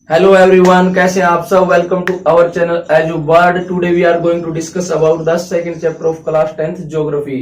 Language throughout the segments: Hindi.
Hello everyone, कैसे हैं आप सब। Welcome to our channel as you word. Today we are going to discuss about the second chapter of class 10th geography.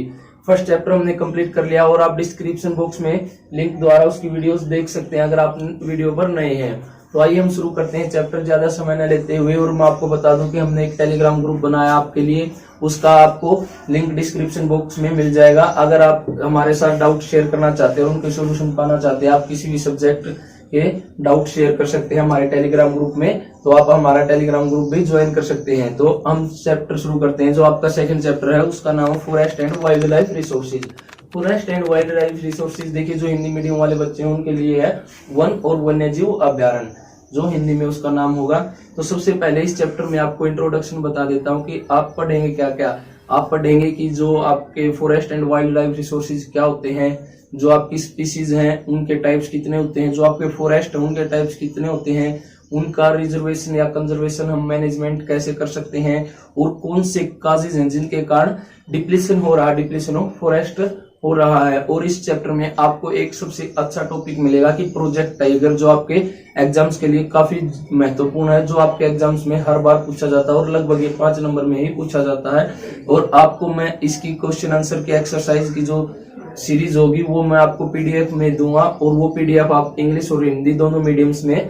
First chapter हमने कंप्लीट कर लिया और आप डिस्क्रिप्शन बॉक्स में लिंक द्वारा उसकी वीडियोस देख सकते हैं अगर आप वीडियो पर नए हैं। तो आइए हम शुरू करते हैं चैप्टर ज्यादा समय न लेते हुए। और मैं आपको बता दूं कि हमने एक टेलीग्राम ग्रुप बनाया आपके लिए, उसका आपको लिंक डिस्क्रिप्शन बॉक्स में मिल जाएगा। अगर आप हमारे साथ डाउट शेयर करना चाहते हैं और उनके सोल्यूशन पाना चाहते हैं, आप किसी भी सब्जेक्ट के डाउट शेयर कर सकते हैं हमारे टेलीग्राम ग्रुप में, तो आप हमारा टेलीग्राम ग्रुप भी ज्वाइन कर सकते हैं। तो हम चैप्टर शुरू करते हैं। जो आपका सेकंड चैप्टर है उसका नाम है forest and wild life resources. Forest and wild life resources देखिए, जो हिंदी मीडियम वाले बच्चे हैं उनके लिए है वन और वन्यजीव अभ्यारण्य, जो हिंदी में उसका नाम होगा। तो सबसे पहले इस चैप्टर में आपको इंट्रोडक्शन बता देता हूँ कि आप पढ़ेंगे क्या क्या। आप पढ़ेंगे कि जो आपके forest and wild life resources क्या होते हैं, जो आपकी स्पीसीज हैं उनके टाइप्स कितने होते हैं, जो आपके फॉरेस्ट है उनके टाइप्स कितने होते हैं, उनका रिजर्वेशन या कंजर्वेशन हम मैनेजमेंट कैसे कर सकते हैं, और कौन से काजेज हैं जिनके कारण डिप्लीशन हो रहा है, डिप्लीशन ऑफ फॉरेस्ट हो रहा है। और इस चैप्टर में आपको एक सबसे अच्छा टॉपिक मिलेगा कि प्रोजेक्ट टाइगर, जो आपके एग्जाम्स के लिए काफी महत्वपूर्ण है, जो आपके एग्जाम्स में हर बार पूछा जाता है और लगभग ये 5 नंबर में ही पूछा जाता है। और आपको मैं इसकी क्वेश्चन आंसर की एक्सरसाइज की जो सीरीज होगी वो मैं आपको पीडीएफ में दूंगा, और वो पीडीएफ आप इंग्लिश और हिंदी दोनों मीडियम्स में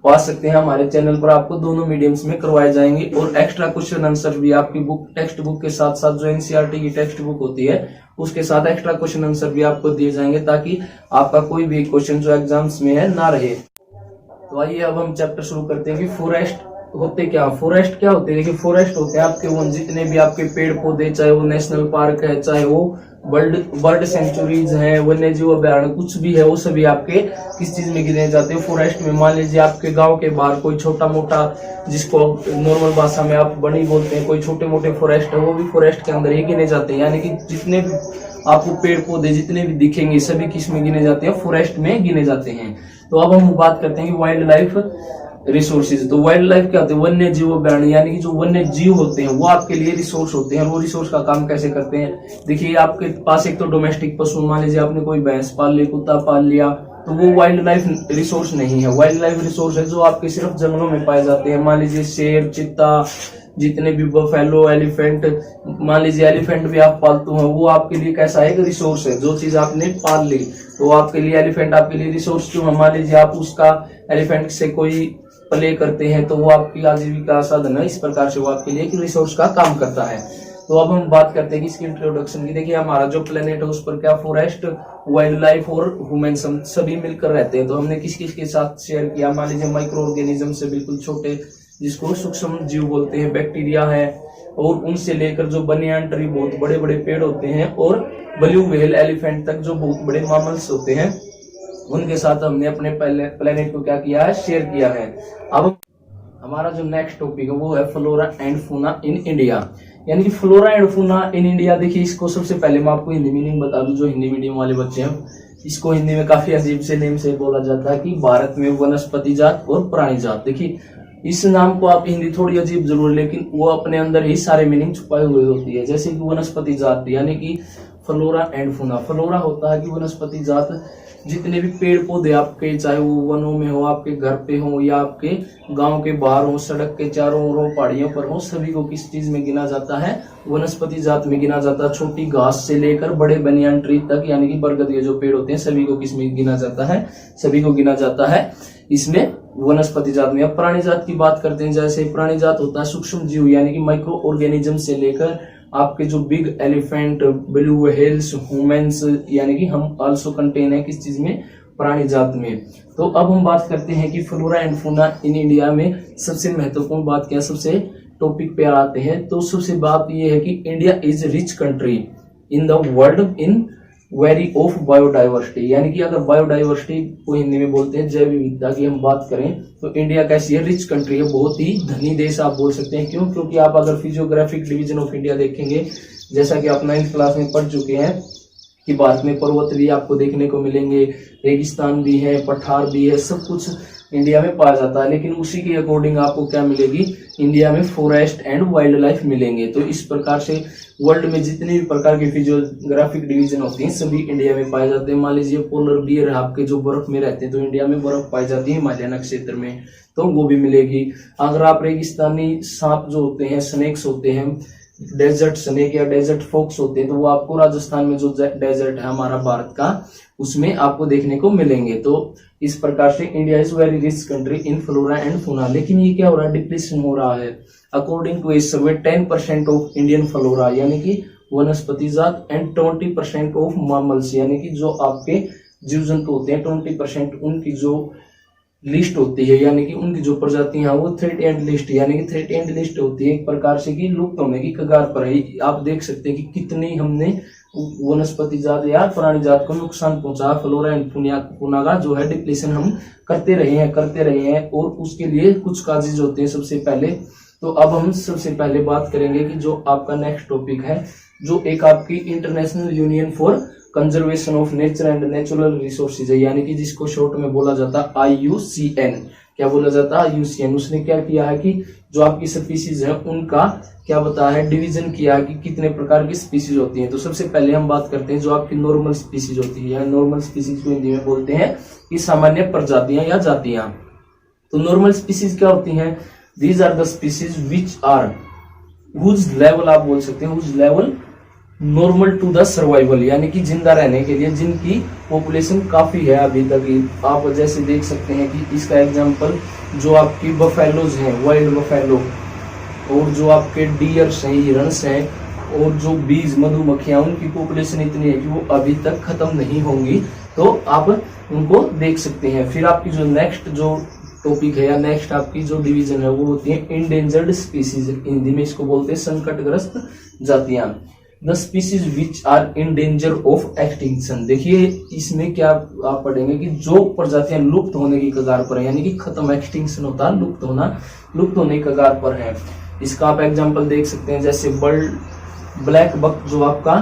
पा सकते हैं। हमारे चैनल पर आपको दोनों मीडियम्स में करवाए जाएंगे। और एक्स्ट्रा क्वेश्चन आंसर भी आपकी बुक टेक्स्ट बुक के साथ साथ, जो एनसीईआरटी की टेक्स्ट बुक होती है उसके साथ एक्स्ट्रा क्वेश्चन आंसर भी आपको दिए जाएंगे, ताकि आपका कोई भी क्वेश्चन जो एग्जाम्स में है ना रहे। तो आइए अब हम चैप्टर शुरू करते हैं कि फॉरेस्ट होते क्या। फॉरेस्ट क्या होते हैं? देखिए, फॉरेस्ट होते हैं आपके वो जितने भी आपके पेड़ पौधे, चाहे वो नेशनल पार्क है, चाहे वो बर्ड सेंचुरीज हैं, वन्यजीव अभ्यारण्य, कुछ भी है, वो सभी आपके किस चीज में गिने जाते हैं? फॉरेस्ट में। मान लीजिए आपके गांव के बाहर कोई छोटा मोटा, जिसको नॉर्मल भाषा में आप बनी बोलते हैं, कोई छोटे मोटे फॉरेस्ट है, वो भी फॉरेस्ट के अंदर ही गिने जाते हैं। यानी कि जितने भी आपको पेड़ पौधे जितने भी दिखेंगे सभी किस में गिने जाते हैं? फॉरेस्ट में गिने जाते हैं। तो अब हम बात करते हैं कि वाइल्ड लाइफ रिसोर्सेज। तो वाइल्ड लाइफ क्या होते हैं? वन्य जीव अभ्यारण्य, यानी कि जो वन्य जीव होते हैं वो आपके लिए रिसोर्स होते हैं। वो रिसोर्स का काम कैसे करते हैं? देखिए, आपके पास एक तो डोमेस्टिक पशु, मान लीजिए आपने कोई भैंस पाल ली, कुत्ता पाल लिया, तो वो वाइल्ड लाइफ रिसोर्स नहीं है। वाइल्ड लाइफ रिसोर्स है जो आपके सिर्फ जंगलों में पाए जाते हैं। मान लीजिए शेर, चीता, जितने भी बफेलो, एलिफेंट, मान लीजिए एलिफेंट भी आप पालतू हैं, वो आपके लिए कैसा है? एक रिसोर्स है। जो चीज आपने पाल ली तो आपके लिए एलिफेंट आपके लिए रिसोर्स क्यों है? मान लीजिए आप उसका एलिफेंट से कोई प्ले करते हैं तो वो आपकी आजीविका साधन है। इस प्रकार से वो आपके लिए एक रिसोर्स का काम करता है। तो अब हम बात करते हैं कि इसकी इंट्रोडक्शन की। देखिए, हमारा जो प्लेनेट है उस पर क्या फॉरेस्ट, वाइल्ड लाइफ और ह्यूमंस सभी मिलकर रहते हैं। तो हमने किस किस के साथ शेयर किया? मान लीजिए माइक्रो ऑर्गेनिज्म से बिल्कुल छोटे, जिसको सूक्ष्म जीव बोलते हैं, बैक्टीरिया है, और उनसे लेकर जो बनियान ट्री, बहुत बड़े बड़े पेड़ होते हैं, और ब्लू व्हेल, एलिफेंट तक जो बहुत बड़े मैमल्स होते हैं, उनके साथ हमने अपने प्लेनेट को क्या किया है? शेयर किया है। अब हमारा जो नेक्स्ट टॉपिक है वो है flora and fauna in India. यानी कि flora and fauna in India. देखिए, इसको सबसे पहले मैं आपको हिंदी मीनिंग बता दूं। जो हिंदी मीडियम वाले बच्चे हैं, इसको हिंदी में काफी अजीब से नेम से बोला जाता है कि भारत में वनस्पति जात और प्राणी जात। देखिए, इस नाम को आप हिंदी थोड़ी अजीब जरूर, लेकिन वो अपने अंदर ही सारे मीनिंग छुपाए हुए होती है। जैसे कि वनस्पति जात, यानी कि फ्लोरा एंड फौना। फ्लोरा होता है कि वनस्पति जात, जितने भी पेड़ पौधे आपके, चाहे वो वनों में हो, आपके घर पे हो, या आपके गांव के बाहर हो, सड़क के चारों ओर हो, पहाड़ियों पर हो, सभी को किस चीज में गिना जाता है? वनस्पति जात में गिना जाता है। छोटी घास से लेकर बड़े बनियान ट्री तक, यानी कि बरगद के जो पेड़ होते हैं, सभी को किस में गिना जाता है? सभी को गिना जाता है इसमें, वनस्पति जात में। अब प्राणी जात की बात करते हैं। जैसे प्राणी जात होता है सूक्ष्म जीव, यानी कि माइक्रो ऑर्गेनिज्म से लेकर आपके जो big elephant, blue whales, humans, यानी कि हम आल्सो कंटेन है किस चीज में? प्राणी जात में। तो अब हम बात करते हैं कि flora and fauna in India में सबसे महत्वपूर्ण बात क्या? सबसे टॉपिक पे आते हैं। तो सबसे बात ये है कि India is rich country in the world in very of biodiversity. यानी कि अगर बायोडाइवर्सिटी को हिंदी में बोलते हैं जैव विविधता की हम बात करें, तो इंडिया कैसी है? रिच कंट्री है, बहुत ही धनी देश आप बोल सकते हैं। क्यों? क्योंकि आप अगर फिजियोग्राफिक डिवीजन ऑफ इंडिया देखेंगे, जैसा कि आप 9th क्लास में पढ़ चुके हैं, कि भारत में पर्वत भी आपको देखने को मिलेंगे, रेगिस्तान भी है, पठार भी है, सब कुछ इंडिया में पाया जाता है। लेकिन उसी के अकॉर्डिंग आपको क्या मिलेगी? इंडिया में फॉरेस्ट एंड वाइल्ड लाइफ मिलेंगे। तो इस प्रकार से वर्ल्ड में जितने भी प्रकार की फिजियोग्राफिक डिवीजन होती हैं सभी इंडिया में पाए जाते हैं। मान लीजिए पोलर बियर आपके जो बर्फ में रहते हैं तो इंडिया में बर्फ पाई जाती है हिमालयन क्षेत्र में, तो वो भी मिलेगी। अगर आप रेगिस्तानी सांप जो होते हैं, स्नेक्स होते हैं, डेजर्ट स्नेक या डेजर्ट फॉक्स होते हैं, तो वो आपको राजस्थान में जो डेजर्ट है हमारा भारत का उसमें आपको देखने को मिलेंगे। तो इस प्रकार से India is very rich country in flora and fauna. लेकिन ये क्या हो रहा है, डिप्लीशन हो रहा है। According to a survey 10% of Indian flora यानी कि वनस्पति जात एंड 20% ऑफ मैमल्स यानी कि जो आपके जीव जंतु होते हैं 20% उनकी जो लिस्ट होती है यानी कि उनकी जो प्रजातियां वो थ्रेट एंड लिस्ट यानी कि थ्रेट एंड लिस्ट होती है एक प्रकार से कि लुप्त होने की कगार पर है। आप देख सकते हैं कि कितनी हमने वनस्पति जात या प्राणी जात को नुकसान पहुंचा। फ्लोरा एंड फौना का जो है डिप्लीशन हम करते रहे हैं और उसके लिए कुछ काजेज होते हैं सबसे पहले। तो अब हम सबसे पहले बात करेंगे कि जो आपका नेक्स्ट टॉपिक है जो एक आपकी international union for conservation of nature and natural resources है यानी कि जिसको शॉर्ट में बोला जाता है IUCN। क्या बोला जाता है IUCN। उसने क्या किया है कि जो आपकी स्पीसीज है उनका क्या बताया है, डिवीजन किया है कि कितने प्रकार की स्पीसीज होती हैं। तो सबसे पहले हम बात करते हैं जो आपकी नॉर्मल स्पीसीज होती है। नॉर्मल स्पीसीज को हिंदी में बोलते हैं कि सामान्य प्रजातियां या जातियां। तो नॉर्मल स्पीसीज क्या होती हैं, these are the species which are whose level, आप बोल सकते हैं whose level normal to the survival यानी कि जिंदा रहने के लिए जिनकी पॉपुलेशन काफी है अभी तक। आप जैसे देख सकते हैं कि इसका एग्जांपल जो आपकी बफेलोज हैं, वाइल्ड बफेलो, और जो आपके डियर्स हैं, हिरन्स हैं, और जो बीज मधुमक्खियां उनकी पॉपुलेशन इतनी है कि वो अभी तक खत्म नहीं होंगी। तो आप उनको देख सकते हैं। फिर आपकी जो नेक्स्ट जो टॉपिक है या नेक्स्ट आपकी जो डिवीजन है वो होती है इंडेंजर्ड स्पीसीज। हिंदी में इसको बोलते हैं संकटग्रस्त जातियां। The species which are in danger of extinction. देखिए इसमें क्या आप पढ़ेंगे कि जो प्रजातियां लुप्त होने की कगार पर है यानी कि खत्म, एक्सटिंक्शन होता है लुप्त होने की कगार पर है। इसका आप एग्जांपल देख सकते हैं जैसे ब्लैक बक जो आपका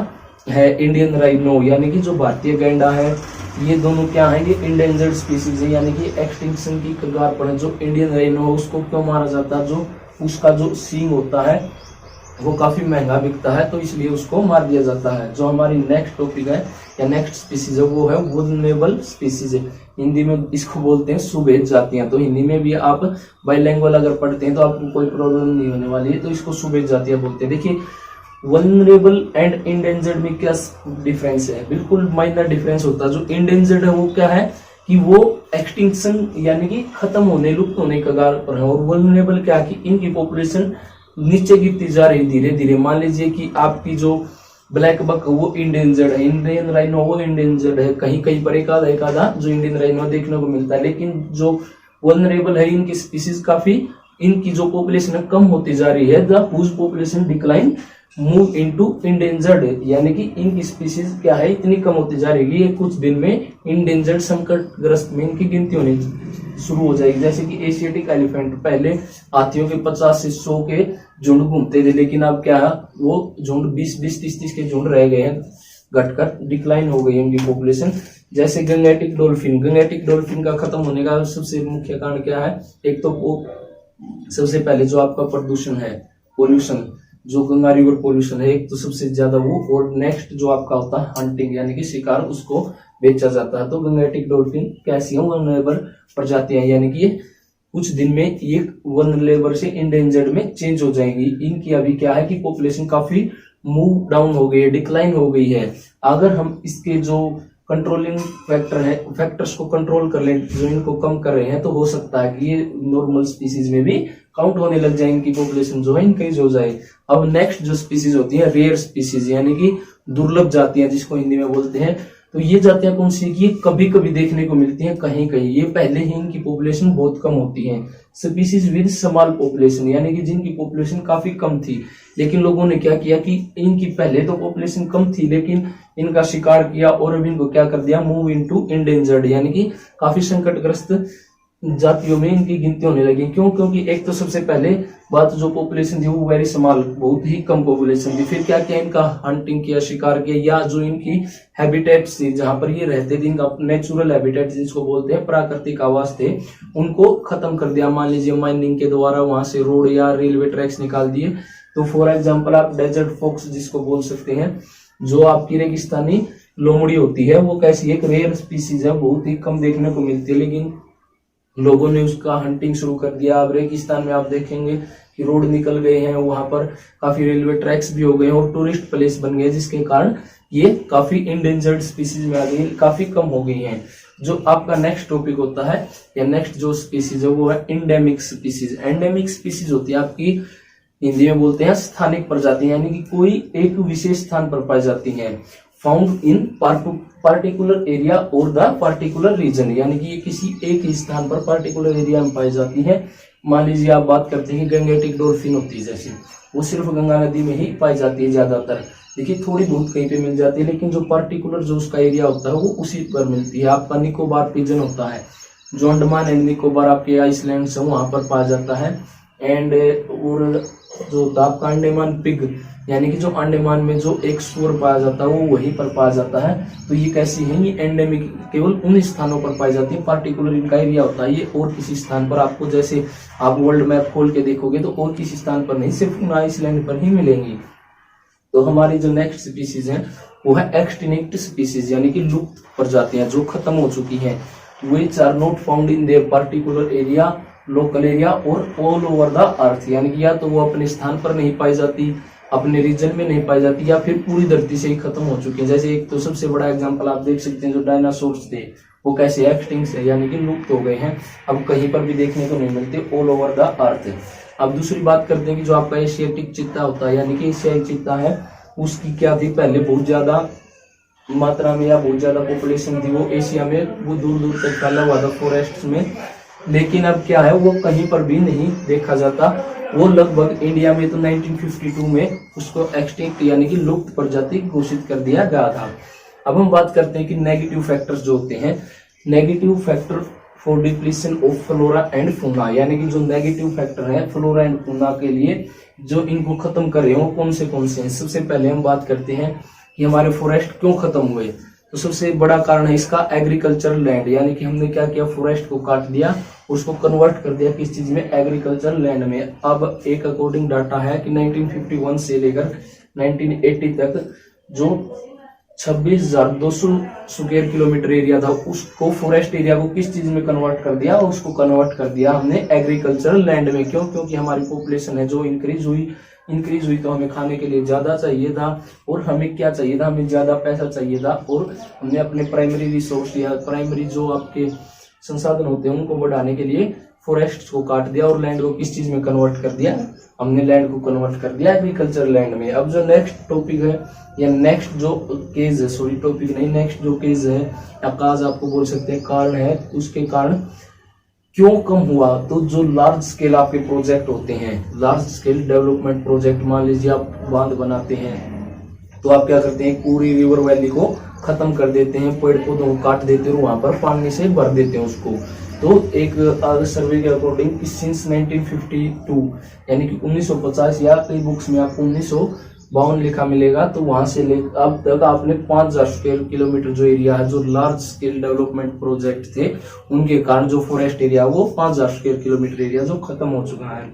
है, इंडियन राइनो यानी कि जो भारतीय गैंडा है, ये दोनों क्या है, ये इंडेंजर्ड स्पीसीज है यानी कि एक्सटिंक्शन की कगार पर है। जो इंडियन राइनो उसको क्यों मारा जाता है, जो उसका जो सींग होता है वो काफी महंगा बिकता है तो इसलिए उसको मार दिया जाता है। जो हमारी नेक्स्ट टॉपिक है या नेक्स्ट स्पीसीज है वो है वल्नरेबल स्पीसीज। हिंदी में इसको बोलते हैं सुभेद जातियां। तो हिंदी में भी आप बाइलैंग्वेज अगर पढ़ते हैं तो आपको कोई प्रॉब्लम नहीं होने वाली है। तो इसको सुभेद जातियां बोलते हैं। देखिए वल्नरेबल एंड इंडेंजर्ड में क्या डिफरेंस है, बिल्कुल माइनर डिफरेंस होता है। जो इंडेंजर्ड है वो क्या है कि वो एक्सटिंक्शन यानी कि खत्म होने, लुप्त होने की कगार पर है। और वल्नरेबल क्या है कि इनकी पॉपुलेशन नीचे गिरती जा रही धीरे धीरे। मान लीजिए कि आपकी जो ब्लैक बक वो इंडेंजर्ड है, इंडियन राइनो वो इंडेंजर्ड है, कहीं पर एक आधा जो इंडियन राइनो देखने को मिलता है। लेकिन जो वल्नरेबल है इनकी स्पीसीज काफी, इनकी जो पॉपुलेशन है कम होती जा रही है। The whose population decline move into endangered यानी कि इनकी स्पीसीज क्या है इतनी कम होती जा रही है, ये कुछ दिन में इंडेंजर्ड संकटग्रस्त में इनकी गिनती होनी शुरू हो जाएगी। जैसे कि एशियाटिक एलिफेंट, पहले हाथियों के 50 से 100 के झुंड घूमते थे लेकिन अब क्या है वो झुंड 20-20, 30-30 के झुंड रह गए हैं, घटकर डिक्लाइन हो गई है इनकी पॉपुलेशन। जैसे गंगेटिक डॉल्फिन का खत्म होने का सबसे मुख्य कारण क्या है, एक तो वो सबसे पहले जो आपका प्रदूषण है, पोल्यूशन, जो गंगा रिवर पोल्यूशन है एक तो सबसे ज्यादा वो, और नेक्स्ट जो आपका होता है हंटिंग यानी कि शिकार, उसको बेचा जाता है। तो गंगेटिक डॉल्फिन कैसी है, वल्नरेबल प्रजातियां यानी कि कुछ दिन में ये वल्नरेबल से इंडेंजर्ड में चेंज हो जाएंगी। इनकी अभी क्या है कि पॉपुलेशन काफी मूव डाउन हो गई है, डिक्लाइन हो गई है। अगर हम इसके जो कंट्रोलिंग फैक्टर है, फैक्टर्स को कंट्रोल कर लें, जो इनको कम कर रहे हैं, तो हो सकता है कि ये नॉर्मल स्पीसीज में भी काउंट होने लग जाए, इनकी पॉपुलेशन जो है इंक्रीज हो जाए। अब नेक्स्ट जो स्पीसीज होती है रेयर स्पीसीज यानी कि दुर्लभ जातियां जिसको हिंदी में बोलते हैं। तो ये जातियां कौन सी की कभी कभी देखने को मिलती हैं कहीं कहीं, ये पहले ही इनकी पॉपुलेशन बहुत कम होती है। स्पीसीज विद स्मॉल पॉपुलेशन यानी कि जिनकी पॉपुलेशन काफी कम थी, लेकिन लोगों ने क्या किया कि इनकी पहले तो पॉपुलेशन कम थी लेकिन इनका शिकार किया और अब इनको क्या कर दिया, मूव इनटू इंडेंजर्ड यानी कि काफी संकटग्रस्त जातियों में इनकी गिनती होने लगी। क्यों? क्योंकि एक तो सबसे पहले बात जो पॉपुलेशन थी वो वेरी स्मॉल, बहुत ही कम पॉपुलेशन थी। फिर क्या किया, इनका हंटिंग किया, शिकार किया, या जो इनकी हैबिटेट्स थी जहां पर ये रहते थे, इनका नेचुरल हैबिटेट जिसको बोलते हैं प्राकृतिक आवास थे, उनको खत्म कर दिया। मान लीजिए माइनिंग के द्वारा वहां से रोड या रेलवे ट्रैक्स निकाल दिए। तो फॉर एग्जाम्पल आप डेजर्ट फॉक्स जिसको बोल सकते हैं, जो आपकी रेगिस्तानी लोमड़ी होती है, वो कैसी एक रेयर स्पीसीज है, बहुत ही कम देखने को मिलती है, लेकिन लोगों ने उसका हंटिंग शुरू कर दिया। अब रेगिस्तान में आप देखेंगे कि रोड निकल गए हैं, वहां पर काफी रेलवे ट्रैक्स भी हो गए हैं और टूरिस्ट प्लेस बन गए, जिसके कारण ये काफी इंडेंजर्ड स्पीसीज में आ गई, काफी कम हो गई हैं। जो आपका नेक्स्ट टॉपिक होता है या नेक्स्ट जो स्पीसीज है वो है इंडेमिक स्पीसीज। एंडेमिक स्पीसीज होती है आपकी, हिंदी में बोलते हैं स्थानिक प्रजाति, यानी कि कोई एक विशेष स्थान पर पाई जाती है। फाउंड इन पार्टिकुलर एरिया और द पार्टिकुलर रीजन, यानी कि ये किसी एक ही स्थान पर पार्टिकुलर एरिया में पाई जाती है। मान लीजिए आप बात करते हैं कि गंगेटिक डॉल्फिन होती है, जैसे वो सिर्फ गंगा नदी में ही पाई जाती है ज्यादातर। देखिए थोड़ी बहुत कहीं पे मिल जाती है, लेकिन जो पार्टिकुलर जो उसका एरिया होता है वो उसी पर मिलती है। आपका निकोबार पिजन होता है, जो अंडमान एंड निकोबार आपके आइसलैंड से वहां पर पाया जाता है। एंड और जो होता है आपका अंडमान पिग, यानी कि जो अंडमान में जो एक सुअर पाया जाता है वो वहीं पर पाया जाता है। तो ये कैसी है, ये एंडेमिक केवल उन स्थानों पर पाई जाती है, पार्टिकुलर इनका एरिया होता है। ये और किसी स्थान पर आपको, जैसे आप वर्ल्ड मैप खोल के देखोगे तो और किसी स्थान पर नहीं, सिर्फ उन आइसलैंड पर ही मिलेंगी। तो हमारी जो नेक्स्ट स्पीसीज है वो है एक्सटिंक्ट स्पीसीज, यानी कि लुप्त प्रजातियां जो खत्म हो चुकी हैं। Which are not found in their particular area, local area और ऑल ओवर द अर्थ, यानी कि या तो वो अपने स्थान पर नहीं पाई जाती, अपने रीजन में नहीं पाई जाती, या फिर पूरी धरती से ही खत्म हो चुकी है। जैसे एक तो सबसे बड़ा एग्जांपल आप देख सकते हैं, जो डायनासोर्स थे वो कैसे एक्सटिंक्ट है, यानी कि लुप्त हो गए हैं, अब कहीं पर भी देखने को नहीं मिलते ऑल ओवर द अर्थ। अब दूसरी बात करते हैं कि जो आपका एशियाटिक चीता होता है, यानी कि एशियाई चीता है, उसकी क्या थी, पहले बहुत ज्यादा मात्रा में या बहुत ज्यादा पॉपुलेशन थी वो एशिया में, वो दूर दूर तक फैला हुआ था फॉरेस्ट में। लेकिन अब क्या है, वो कहीं पर भी नहीं देखा जाता। वो लगभग इंडिया में तो 1952 में उसको एक्सटिंक्ट यानी कि लुप्त प्रजाति घोषित कर दिया गया था। अब हम बात करते हैं कि नेगेटिव फैक्टर्स जो होते हैं, negative factor for depletion of flora and fauna, यानी कि जो नेगेटिव फैक्टर है फ्लोरा एंड फौना के लिए जो इनको खत्म कर रहे हो कौन से हैं। सबसे पहले हम बात करते हैं कि हमारे फॉरेस्ट क्यों खत्म हुए। तो सबसे बड़ा कारण है इसका एग्रीकल्चरल लैंड, यानी कि हमने क्या किया, फॉरेस्ट को काट दिया, उसको कन्वर्ट कर दिया किस चीज में, एग्रीकल्चरल लैंड में। अब एक अकॉर्डिंग डाटा है कि 1951 से लेकर 1980 तक जो 26,200 स्क्वायर किलोमीटर एरिया था, उसको फॉरेस्ट एरिया को किस चीज में कन्वर्ट कर दिया, उसको कन्वर्ट कर दिया हमने एग्रीकल्चरल लैंड में। क्यों? क्योंकि हमारी पॉपुलेशन है जो इंक्रीज हुई तो हमें खाने के लिए ज्यादा चाहिए था, और हमें क्या चाहिए था, हमें ज्यादा पैसा चाहिए था, और हमने अपने प्राइमरी रिसोर्स या प्राइमरी जो आपके संसाधन होते हैं उनको बढ़ाने के लिए फॉरेस्ट को काट दिया और लैंड को किस चीज में कन्वर्ट कर दिया, हमने लैंड को कन्वर्ट कर दिया एग्रीकल्चर लैंड में। अब जो नेक्स्ट टॉपिक है या नेक्स्ट जो केस है, सॉरी टॉपिक नहीं, नेक्स्ट जो केस है या काज आपको बोल सकते हैं, कारण है, उसके कारण क्यों कम हुआ। तो जो लार्ज स्केल आपके प्रोजेक्ट होते हैं, लार्ज स्केल डेवलपमेंट प्रोजेक्ट, मान लीजिए आप बांध बनाते हैं तो आप क्या करते हैं, पूरी रिवर वैली को खत्म कर देते हैं, पेड़ पौधों को काट देते हैं, वहां पर पानी से भर देते हैं उसको। तो एक सर्वे के अकॉर्डिंग सिंस 1952 यानी कि 1950 या कई बुक्स में आपको 1952 लिखा मिलेगा, तो वहां से लेकर अब तक आपने 5,000 स्क्वायर किलोमीटर जो एरिया है, जो लार्ज स्केल डेवलपमेंट प्रोजेक्ट थे उनके कारण जो फॉरेस्ट एरिया वो 5,000 स्क्वायर किलोमीटर एरिया जो खत्म हो चुका है।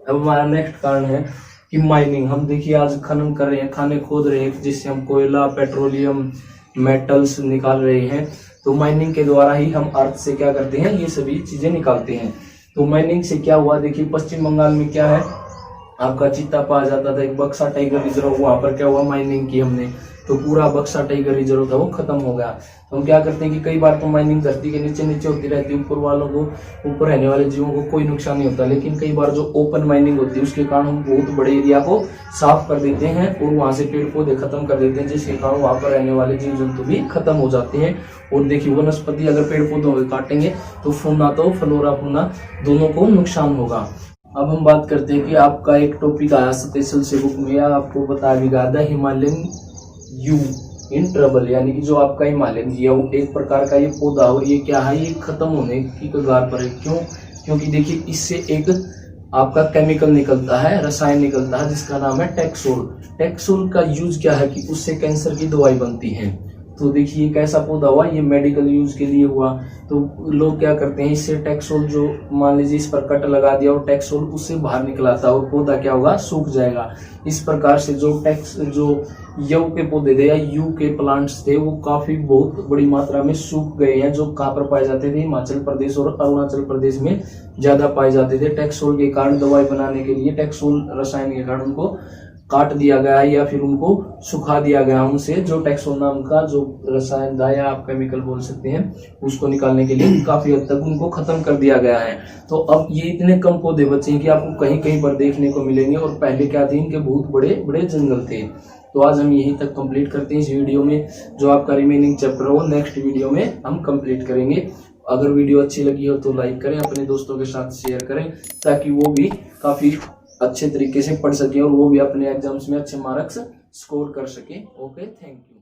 अब हमारा नेक्स्ट कारण है कि माइनिंग। हम देखिए आज खनन कर रहे हैं, खाने खोद रहे हैं, जिससे हम कोयला, पेट्रोलियम, मेटल्स निकाल रहे हैं। तो माइनिंग के द्वारा ही हम अर्थ से क्या करते हैं, ये सभी चीजें निकालते हैं। तो माइनिंग से क्या हुआ, देखिए पश्चिम बंगाल में क्या है, आपका चीता पाया जाता था, एक बक्सा टाइगर रिजर्व, वहां पर क्या हुआ, माइनिंग की हमने, तो पूरा बक्सा टाइगर रिजर्व था वो खत्म हो गया। तो हम क्या करते हैं कि कई बार तो माइनिंग धरती के नीचे नीचे होती रहती है, ऊपर वालों को, ऊपर रहने वाले जीवों को कोई नुकसान नहीं होता, लेकिन कई बार जो ओपन माइनिंग होती है उसके कारण हम बहुत बड़े एरिया को साफ कर देते हैं और वहां से पेड़ पौधे खत्म कर देते हैं, जिसके कारण वहां पर रहने वाले जीव जंतु भी खत्म हो जाते हैं। और देखिए वनस्पति अगर पेड़ पौधों को काटेंगे तो फौना तो फ्लोरा फौना दोनों को नुकसान होगा। अब हम बात करते हैं कि आपका एक टॉपिक आया स्पेशल से बुक में, आपको बताया भी गया था हिमालयन यू, इन ट्रबल, यानी कि जो आपका हिमालयन यव एक प्रकार का ये पौधा और ये क्या है, ये खत्म होने की कगार पर है। क्यों? क्योंकि देखिए इससे एक आपका केमिकल निकलता है, रसायन निकलता है जिसका नाम है टैक्सोल। टैक्सोल का यूज क्या है कि उससे कैंसर की दवाई बनती है। तो देखिए कैसा पौधा हुआ, ये मेडिकल यूज के लिए हुआ। तो लोग क्या करते हैं, इससे टैक्सोल जो मान लीजिए इस पर कट लगा दिया और टैक्सोल उससे बाहर निकलाता है और पौधा क्या होगा, सूख जाएगा। इस प्रकार से जो यव के पौधे थे या यू के प्लांट्स थे वो काफी बहुत बड़ी मात्रा में सूख गए हैं, जो कहाँ पर पाए जाते थे, हिमाचल प्रदेश और अरुणाचल प्रदेश में ज्यादा पाए जाते थे। टैक्सोल के कारण दवाई बनाने के लिए टैक्सोल रसायन के कारण उनको काट दिया गया या फिर उनको सुखा दिया गया। उनसे जो टैक्सोल नाम का जो रसायन था या आप केमिकल बोल सकते हैं, उसको निकालने के लिए काफी हद तक उनको खत्म कर दिया गया है। तो अब ये इतने कम पौधे बचे हैं कि आपको कहीं कहीं पर देखने को मिलेंगे, और पहले क्या थे, इनके बहुत बड़े बड़े जंगल थे। तो आज हम यहीं तक कंप्लीट करते हैं इस वीडियो में। जो आपका रिमेनिंग चैप्टर हो नेक्स्ट वीडियो में हम कंप्लीट करेंगे। अगर वीडियो अच्छी लगी हो तो लाइक करें, अपने दोस्तों के साथ शेयर करें, ताकि वो भी काफी अच्छे तरीके से पढ़ सके और वो भी अपने एग्जाम्स में अच्छे मार्क्स स्कोर कर सके। Okay, thank you.